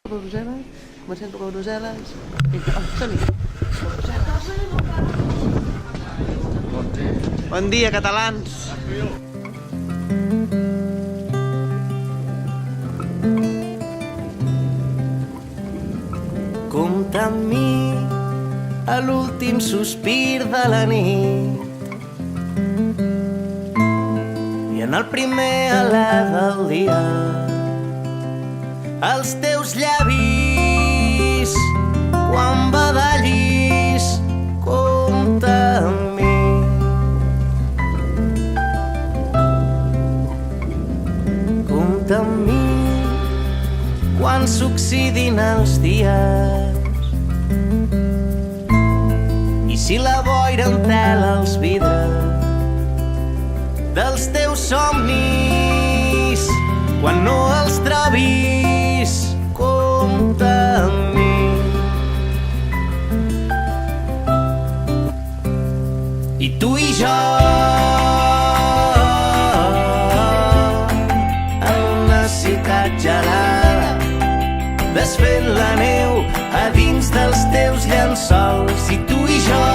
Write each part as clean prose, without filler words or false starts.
cap a Brussel·les, comencem cap a Brussel·les, i som-hi! Bon dia, catalans! Compta amb mi a l'últim sospir de la nit i en el primer alè del dia els teus llavis quan badallis. Compta amb mi. Compta amb mi quan s'oxidin els dies i si la boira entela els vidres dels teus somnis quan no els trobis. Compta amb mi. I tu i jo en una ciutat gelada desfent la neu a dins dels teus llençols. I tu i jo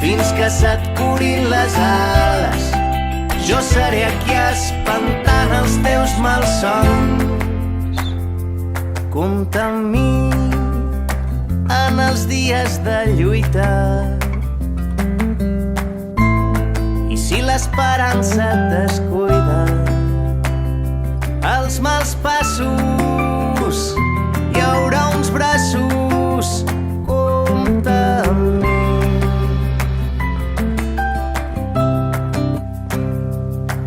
fins que se't curin les ales jo seré aquí espantant els teus malsons. Compta amb mi en els dies de lluita i si l'esperança et descuida els mals passos hi haurà uns braços. Compta amb mi.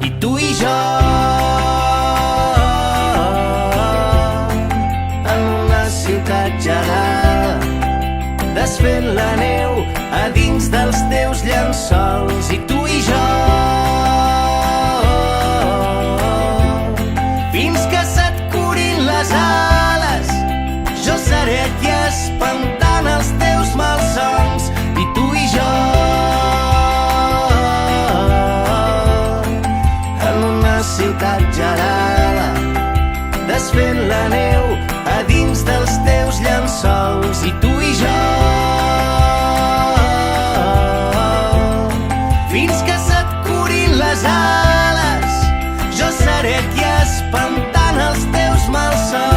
I tu i jo en una ciutat gelada desfent la neu a dins dels teus llençols. I tu i jo fins que se't curin les ales jo seré aquí espantant els teus malsons. I tu i jo en una ciutat gelada desfent la neu a dins dels teus llençols. I tu i jo fins que se't curin les ales jo seré aquí espantant els teus malsons.